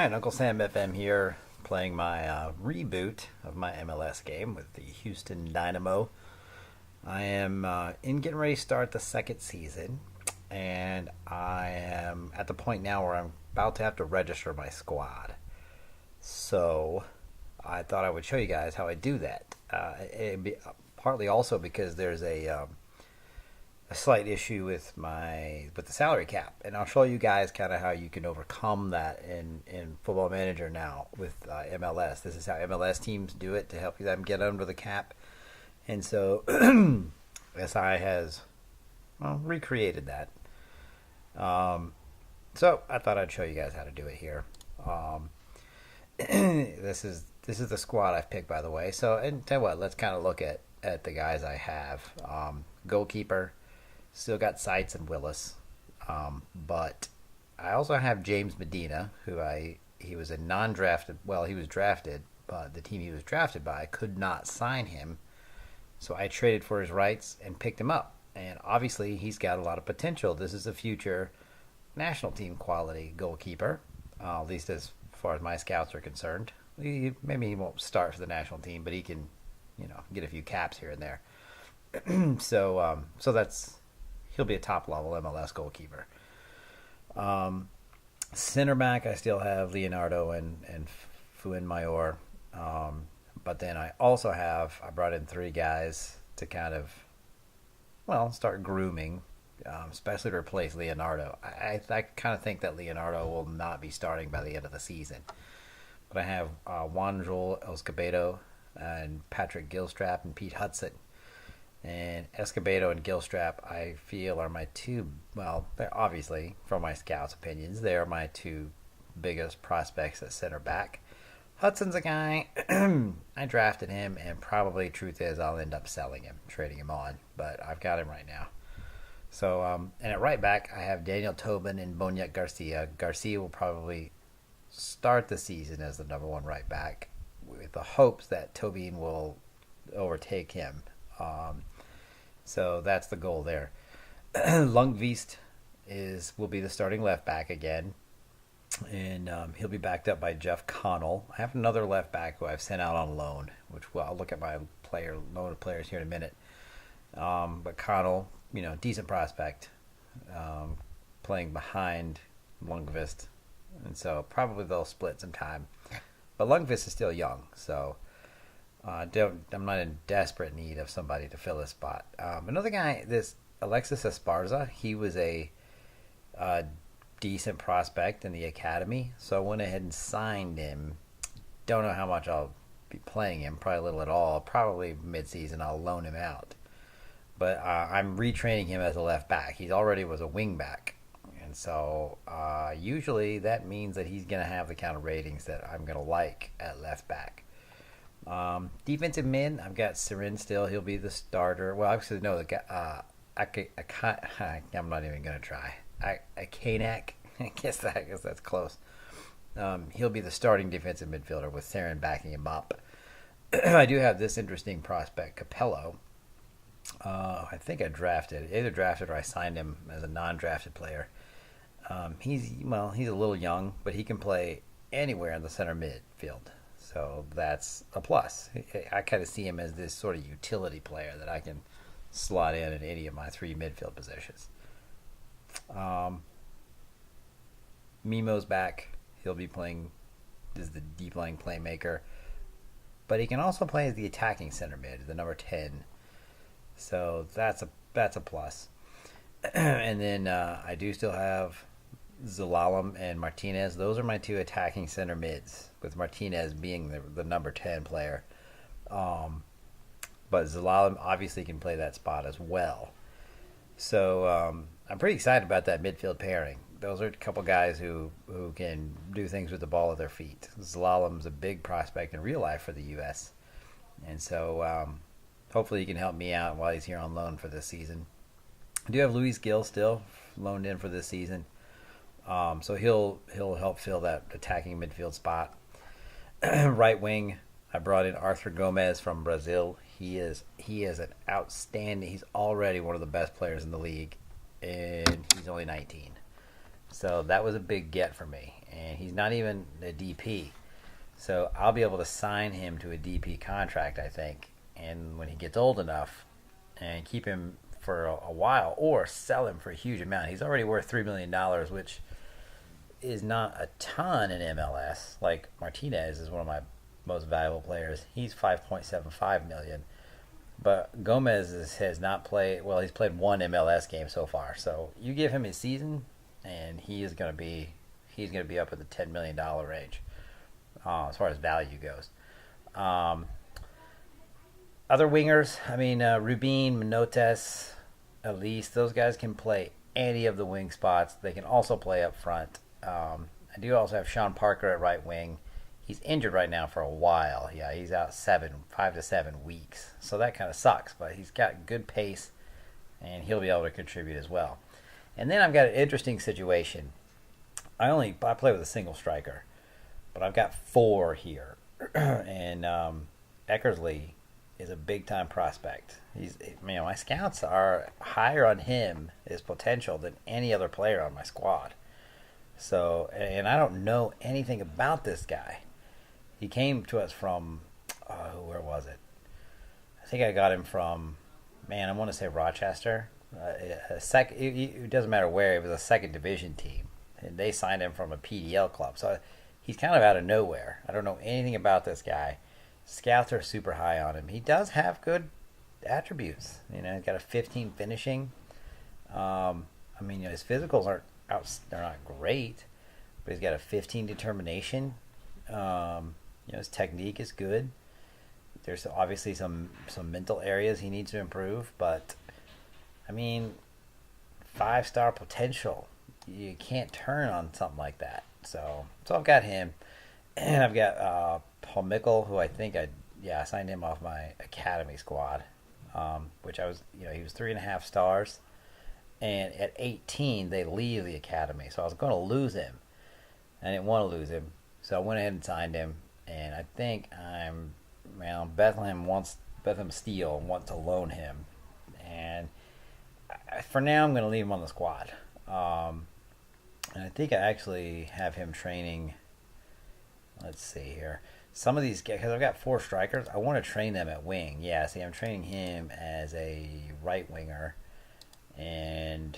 Alright, Uncle Sam FM here, playing my reboot of my MLS game with the Houston Dynamo. I am in getting ready to start the second season, and I am at the point now where I'm about to have to register my squad. So, I thought I would show you guys how I do that. It'd be partly also because there's a slight issue with the salary cap, and I'll show you guys kind of how you can overcome that in Football Manager now with MLS. This is how MLS teams do it to help them get under the cap, and so SI has recreated that. So I thought I'd show you guys how to do it here. This is the squad I've picked, by the way. So, and tell you what, let's kind of look at the guys I have. Goalkeeper. Still got Seitz and Willis, but I also have James Medina, he was a non-drafted. Well, he was drafted, but the team he was drafted by could not sign him, so I traded for his rights and picked him up. And obviously, he's got a lot of potential. This is a future national team quality goalkeeper, at least as far as my scouts are concerned. Maybe he won't start for the national team, but he can, get a few caps here and there. So he'll be a top level MLS goalkeeper. Center back, I still have Leonardo and Fuenmayor. But then I brought in three guys to kind of, start grooming, especially to replace Leonardo. I kind of think that Leonardo will not be starting by the end of the season. But I have Juan Joel Escobedo and Patrick Gilstrap and Pete Hudson. And Escobedo and Gilstrap, I feel, are my two, they're obviously, from my scouts' opinions, they are my two biggest prospects at center back. Hudson's a guy, I drafted him, and probably, truth is, I'll end up selling him, trading him on, but I've got him right now. So, and at right back, I have Daniel Tobin and Boniek Garcia. Garcia will probably start the season as the number one right back, with the hopes that Tobin will overtake him. So that's the goal there. Lundqvist will be the starting left back again, and he'll be backed up by Jeff Connell. I have another left back who I've sent out on loan, which I'll look at my loan of players here in a minute. But Connell, decent prospect, playing behind Lundqvist, and so probably they'll split some time. But Lundqvist is still young, so. I'm not in desperate need of somebody to fill this spot. Another guy, this Alexis Esparza, he was a decent prospect in the academy, so I went ahead and signed him. Don't know how much I'll be playing him, probably little at all. Probably mid-season I'll loan him out. But I'm retraining him as a left back. He already was a wing back. And so usually that means that he's going to have the kind of ratings that I'm going to like at left back. Defensive mid, I've got Serin still. He'll be the starter. Well, actually, no, the guy, I'm not even going to try. Kanak, I guess that's close. He'll be the starting defensive midfielder with Serin backing him up. I do have this interesting prospect, Capello. I think I either drafted or I signed him as a non-drafted player. He's a little young, but he can play anywhere in the center midfield. So that's a plus. I kind of see him as this sort of utility player that I can slot in any of my three midfield positions. Mimo's back. He'll be playing as the deep line playmaker. But he can also play as the attacking center mid, the number 10. So that's a plus. And then I do still have Zalalem and Martinez. Those are my two attacking center mids, with Martinez being the number 10 player. But Zalalem obviously can play that spot as well. So I'm pretty excited about that midfield pairing. Those are a couple guys who can do things with the ball at their feet. Zalalem's a big prospect in real life for the U.S. And so hopefully he can help me out while he's here on loan for this season. I do have Luis Gil still loaned in for this season. So he'll help fill that attacking midfield spot. Right wing, I brought in Arthur Gomez from Brazil. He is an outstanding. He's already one of the best players in the league, and he's only 19. So that was a big get for me. And he's not even a DP. So I'll be able to sign him to a DP contract, I think. And when he gets old enough, and keep him for a while, or sell him for a huge amount. He's already worth $3 million, which is not a ton in MLS. Like Martinez is one of my most valuable players. He's 5.75 million. But Gomez has not played well. He's played one MLS game so far. So you give him a season, and he's going to be up in the $10 million range as far as value goes. Other wingers, I mean, Rubin, Menottes, Elise, those guys can play any of the wing spots. They can also play up front. I do also have Sean Parker at right wing. He's injured right now for a while. Yeah, he's out 5 to 7 weeks. So that kind of sucks, but he's got good pace, and he'll be able to contribute as well. And then I've got an interesting situation. I play with a single striker, but I've got 4 here. And Eckersley is a big-time prospect. My scouts are higher on him, his potential, than any other player on my squad. So, and I don't know anything about this guy. He came to us from, where was it? I think I got him from, I want to say Rochester. It doesn't matter where. It was a second division team, and they signed him from a PDL club. So he's kind of out of nowhere. I don't know anything about this guy. Scouts are super high on him. He does have good attributes. He's got a 15 finishing. His physicals they're not great, but he's got a 15 determination. His technique is good. There's obviously some mental areas he needs to improve, but 5-star potential. You can't turn on something like that. So I've got him, and I've got Paul Mickle, who I think I signed him off my academy squad, which he was 3.5 stars, and at 18 they leave the academy, so I was going to lose him. I didn't want to lose him, so I went ahead and signed him, and I think Bethlehem Steel wants to loan him, and for now I'm going to leave him on the squad, and I think I actually have him training. Let's see here. Some of these guys, because I've got 4 strikers, I want to train them at wing. Yeah, see, I'm training him as a right winger. And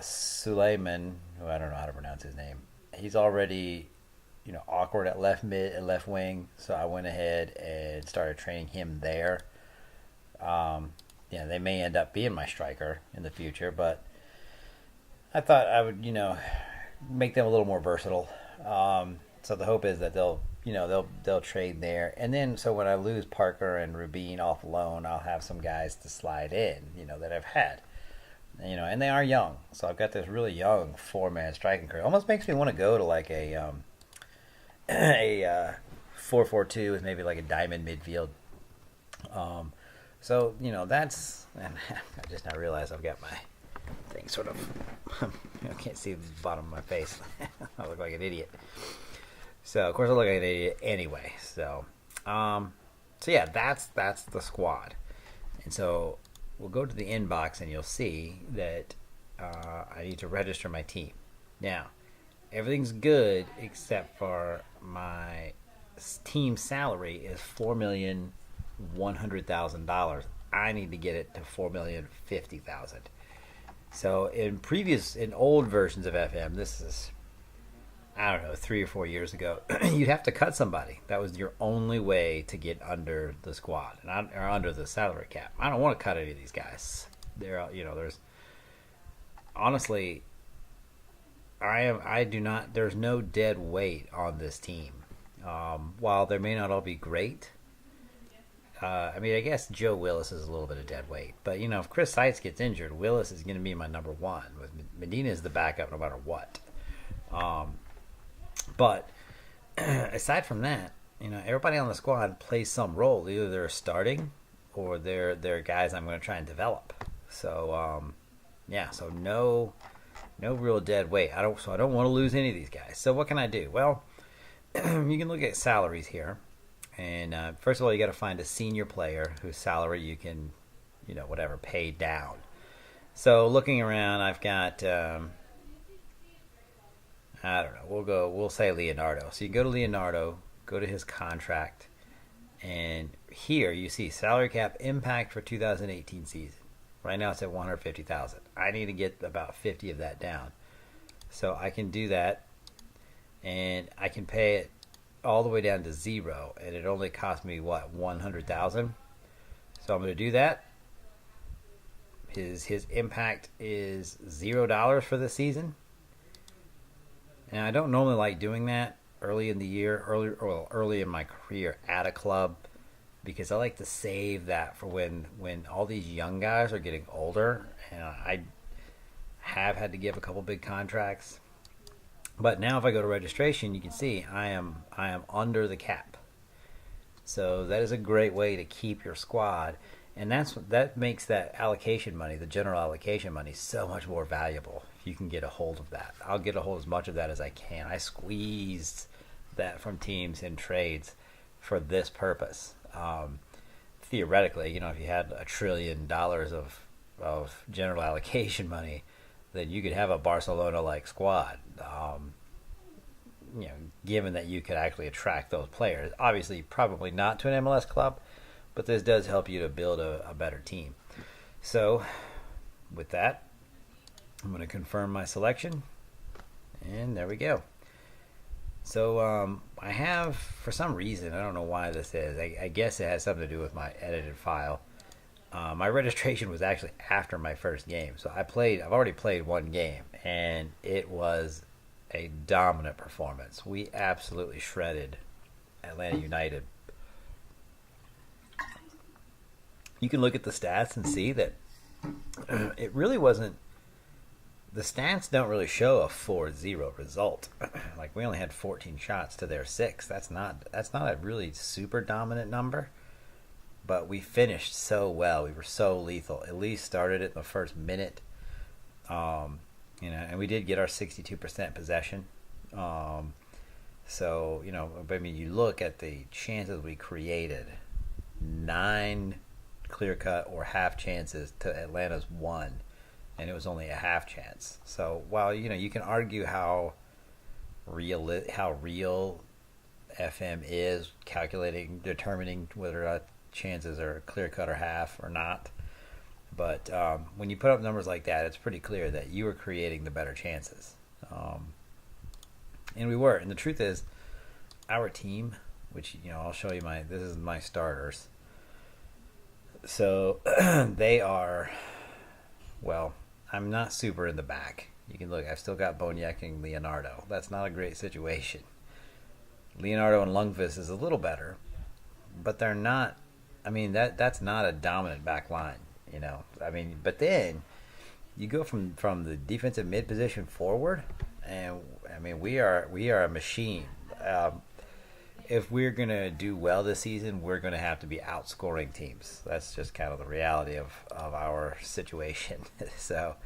Suleiman, who I don't know how to pronounce his name, he's already, awkward at left mid and left wing. So I went ahead and started training him there. They may end up being my striker in the future, but I thought I would, make them a little more versatile. So the hope is that they'll trade there, and then so when I lose Parker and Rubin off loan, I'll have some guys to slide in, that I've had, and they are young. So I've got this really young 4-man striking crew. Almost makes me want to go to like a 4-4-2 with maybe like a diamond midfield. So that's, and I just now realized I've got my thing sort of, I can't see the bottom of my face. I look like an idiot. So of course I look like an idiot anyway. So that's the squad. And so we'll go to the inbox, and you'll see that I need to register my team. Now, everything's good except for my team salary is $4,100,000. I need to get it to $4,050,000. So in old versions of FM, this is, 3 or 4 years ago, you'd have to cut somebody. That was your only way to get under the squad or under the salary cap. I don't want to cut any of these guys. There's honestly, there's no dead weight on this team. While they may not all be great, I guess Joe Willis is a little bit of dead weight. But, if Chris Seitz gets injured, Willis is going to be my number 1. With Medina is the backup no matter what. But aside from that, everybody on the squad plays some role. Either they're starting or they're guys I'm going to try and develop. So, so no real dead weight. I don't want to lose any of these guys. So what can I do? Well, you can look at salaries here. And first of all, you got to find a senior player whose salary you can, pay down. So looking around, I've got I don't know. We'll say Leonardo. So you go to Leonardo, go to his contract, and here you see salary cap impact for 2018 season. Right now it's at 150,000. I need to get about 50 of that down. So I can do that, and I can pay it all the way down to zero, and it only cost me what, 100,000. So I'm going to do that. His impact is $0 for the season, and I don't normally like doing that early in the year, early in my career at a club, because I like to save that for when all these young guys are getting older, and I have had to give a couple big contracts. But now if I go to registration, you can see I am under the cap. So that is a great way to keep your squad, and that makes that allocation money, the general allocation money, so much more valuable if you can get a hold of that. I'll get a hold of as much of that as I can. I squeezed that from teams in trades for this purpose. Theoretically, if you had $1 trillion of general allocation money, then you could have a Barcelona-like squad. Given that you could actually attract those players. Obviously, probably not to an MLS club, but this does help you to build a better team. So, with that, I'm going to confirm my selection, and there we go. So, I have, for some reason, I don't know why this is, I guess it has something to do with my edited file. My registration was actually after my first game, so I've already played one game, and it was a dominant performance. We absolutely shredded Atlanta United. You can look at the stats and see that it really wasn't. The stats don't really show a 4-0 result. Like, we only had 14 shots to their 6. That's not a really super dominant number. But we finished so well. We were so lethal. At least started it in the first minute. And we did get our 62% possession. So, you look at the chances we created. 9 clear-cut or half chances to Atlanta's 1. And it was only a half chance. So, while, you can argue how real FM is determining whether or not chances are clear-cut or half or not. But when you put up numbers like that, it's pretty clear that you were creating the better chances. And we were. And the truth is, our team, which, I'll show you this is my starters. So they are, well, I'm not super in the back. You can look, I've still got Boniek and Leonardo. That's not a great situation. Leonardo and Lundqvist is a little better, but they're not, that's not a dominant back line. But then you go from the defensive mid position forward, and we are a machine. If we're gonna do well this season, we're gonna have to be outscoring teams. That's just kind of the reality of our situation. So,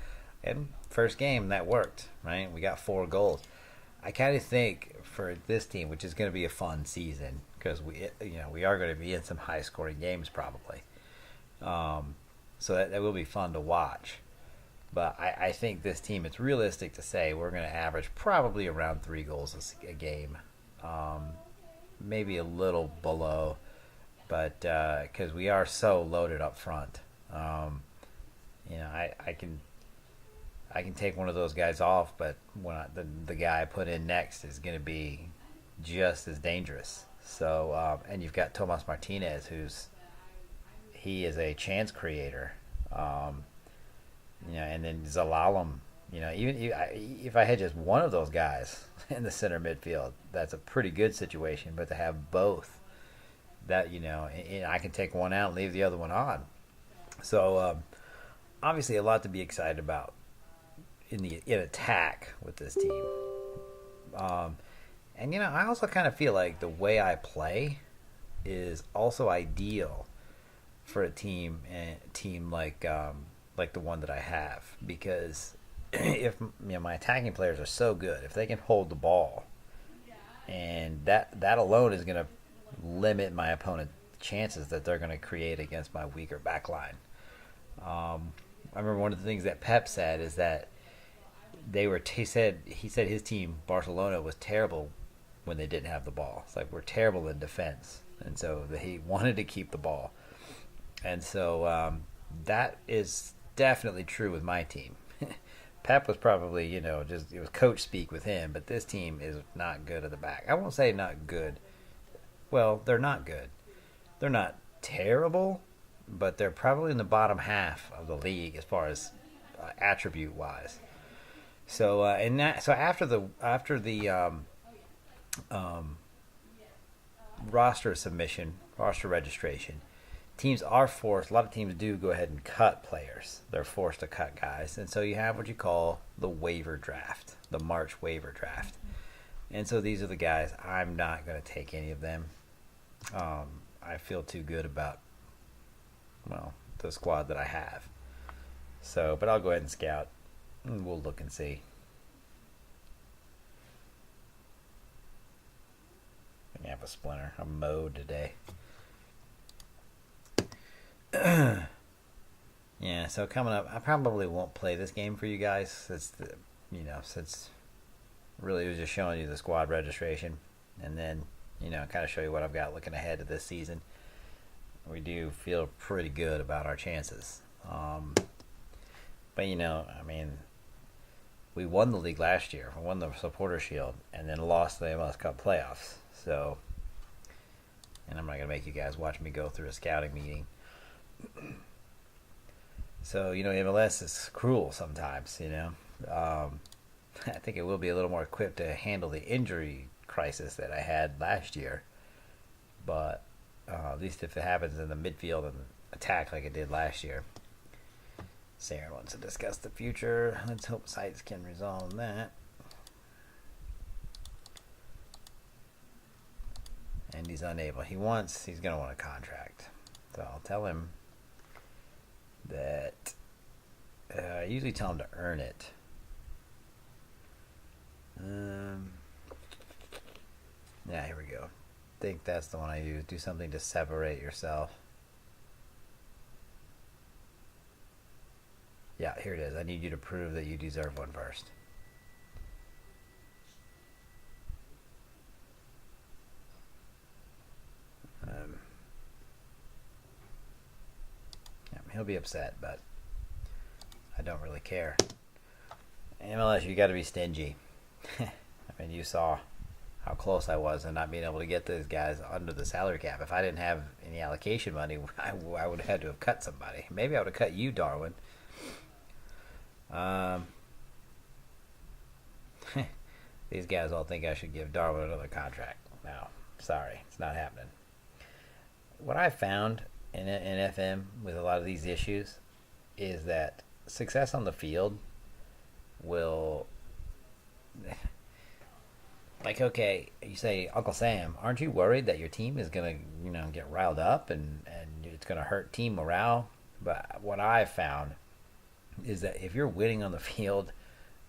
and first game that worked, right? We got 4 goals. I kind of think for this team, which is going to be a fun season, because we are going to be in some high scoring games probably. So that will be fun to watch. But I think this team, it's realistic to say we're going to average probably around 3 goals a game. Maybe a little below, but because we are so loaded up front. I can take one of those guys off, but the guy I put in next is going to be just as dangerous. So, and you've got Tomas Martinez, he is a chance creator. And then Zalalem, even if I had just one of those guys in the center midfield, that's a pretty good situation. But to have both, that and I can take one out and leave the other one on. So obviously a lot to be excited about in attack with this team. And I also kind of feel like the way I play is also ideal for a team like the one that I have, because if my attacking players are so good, if they can hold the ball, and that alone is going to limit my opponent's chances that they're going to create against my weaker back line. I remember one of the things that Pep said is that he said his team Barcelona was terrible when they didn't have the ball. It's like we're terrible in defense, and so he wanted to keep the ball, and so that is definitely true with my team. Pep was probably, just it was coach speak with him, but this team is not good at the back. I won't say not good. Well, they're not good. They're not terrible, but they're probably in the bottom half of the league as far as attribute wise. So so after the roster registration, teams are forced. A lot of teams do go ahead and cut players. They're forced to cut guys, and so you have what you call the waiver draft, the March waiver draft. And so these are the guys. I'm not going to take any of them. I feel too good about, the squad that I have. So, but I'll go ahead and scout, and we'll look and see. I have a splinter. I'm mowed today. Yeah, so coming up, I probably won't play this game for you guys. Since really it was just showing you the squad registration, and then kind of show you what I've got looking ahead to this season. We do feel pretty good about our chances. But we won the league last year. We won the Supporter Shield, and then lost the MLS Cup playoffs. So, and I'm not gonna make you guys watch me go through a scouting meeting. So MLS is cruel sometimes. I think it will be a little more equipped to handle the injury crisis that I had last year. But at least if it happens in the midfield and attack like it did last year. Sarah wants to discuss the future. Let's hope sites can resolve that. And he's unable. He's going to want a contract. So I'll tell him that I usually tell him to earn it. Yeah, here we go. I think that's the one I use. Do something to separate yourself. Yeah, here it is. I need you to prove that you deserve one first. He'll be upset, but I don't really care. MLS, you got to be stingy. You saw how close I was in not being able to get those guys under the salary cap. If I didn't have any allocation money, I would have had to have cut somebody. Maybe I would have cut you, Darwin. These guys all think I should give Darwin another contract. No, sorry, it's not happening. What I found in FM with a lot of these issues is that success on the field will, okay, you say, Uncle Sam, aren't you worried that your team is going to get riled up and it's going to hurt team morale? But what I've found is that if you're winning on the field,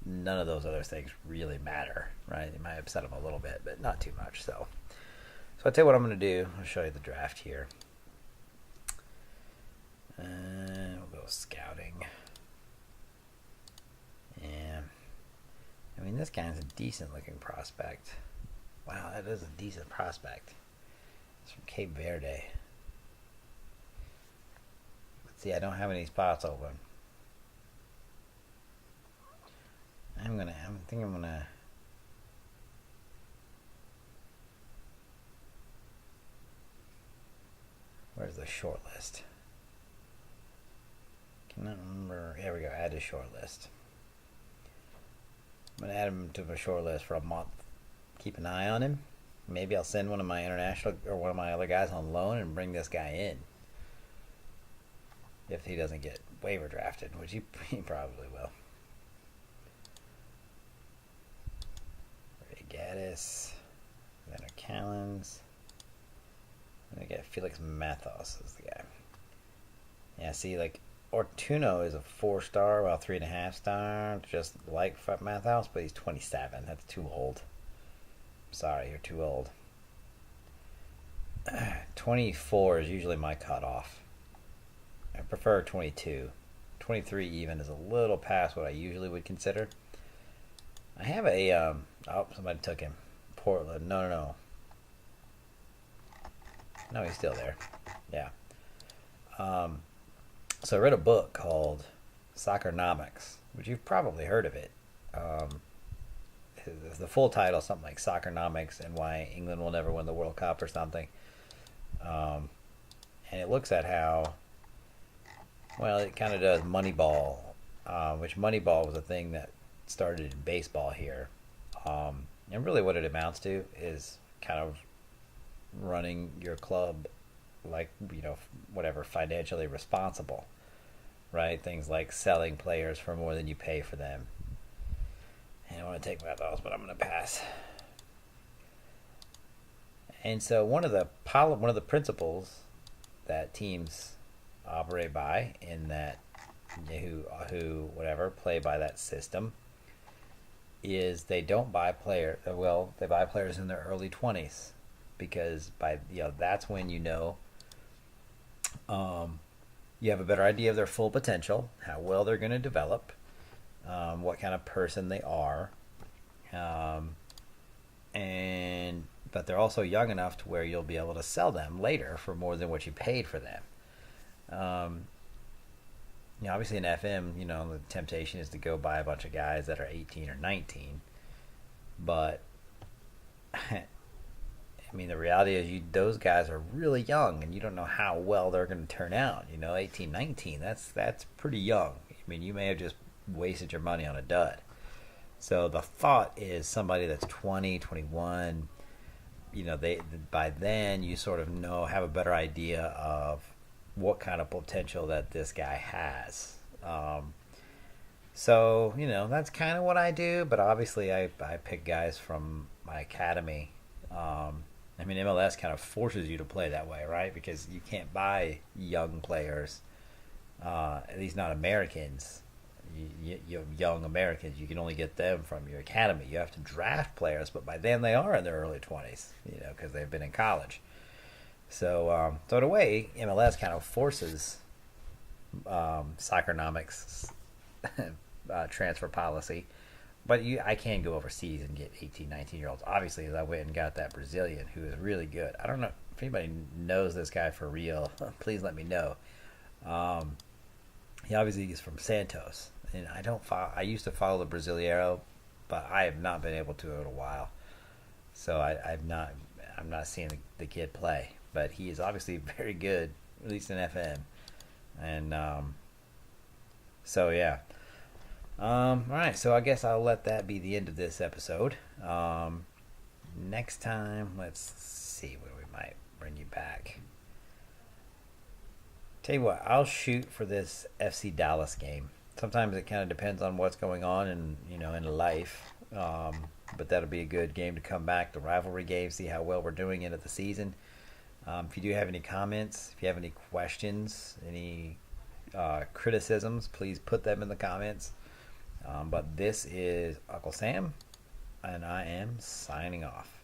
none of those other things really matter, right? It might upset them a little bit, but not too much. So I'll tell you what I'm going to do. I'll show you the draft here. We'll go scouting. Yeah. This guy's a decent looking prospect. Wow, that is a decent prospect. It's from Cape Verde. Let's see, I don't have any spots open. I think I'm gonna where's the short list? Cannot remember. Here we go, add to short list. I'm gonna add him to my short list for a month. Keep an eye on him. Maybe I'll send one of my international or one of my other guys on loan and bring this guy in. If he doesn't get waiver drafted, which he probably will. Gaddis, Leonard Callens, and I get Felix Mathos is the guy. Yeah, see, Ortuno is a 4-star, 3.5 star, just like Mathos, but he's 27. That's too old. Sorry, you're too old. 24 is usually my cutoff. I prefer 22. 23 even is a little past what I usually would consider. I have a oh, somebody took him. Portland. No, no, no. No, he's still there. Yeah. So I read a book called Soccernomics, which you've probably heard of it. Um, the full title is something like Soccernomics and Why England Will Never Win the World Cup or something. Um, and it looks at how, well, it kind of does Moneyball, which Moneyball was a thing that started in baseball here. And really what it amounts to is kind of running your club like, whatever, financially responsible, right? Things like selling players for more than you pay for them. And I want to take my thoughts, but I'm going to pass. And so one of the principles that teams operate by, in that who whatever play by that system, is they don't buy players. Well, they buy players in their early 20s, because that's when you have a better idea of their full potential, how well they're going to develop, what kind of person they are, but they're also young enough to where you'll be able to sell them later for more than what you paid for them. Obviously in FM, the temptation is to go buy a bunch of guys that are 18 or 19, but I mean, the reality is those guys are really young, and you don't know how well they're going to turn out. 18, 19, that's pretty young. I mean, you may have just wasted your money on a dud. So the thought is somebody that's 20, 21, by then you sort of have a better idea of what kind of potential that this guy has. So that's kind of what I do, but obviously I pick guys from my academy. I mean, MLS kind of forces you to play that way, right? Because you can't buy young players, at least not Americans. You young Americans, you can only get them from your academy. You have to draft players, but by then they are in their early 20s, because they've been in college. So in a way, MLS kind of forces Soccernomics transfer policy. But I can go overseas and get 18, 19-year-olds. Obviously, I went and got that Brazilian who is really good. I don't know if anybody knows this guy for real. Please let me know. He obviously is from Santos, and I used to follow the Brasileiro, but I have not been able to in a while. So I'm not seeing the kid play, but he is obviously very good, at least in FM. And so yeah. All right, so I guess I'll let that be the end of this episode. Next time, let's see where we might bring you back. Tell you what, I'll shoot for this FC Dallas game. Sometimes it kind of depends on what's going on in life, but that'll be a good game to come back, the rivalry game, see how well we're doing into the season. If you do have any comments, if you have any questions, any criticisms, please put them in the comments. But this is Uncle Sam, and I am signing off.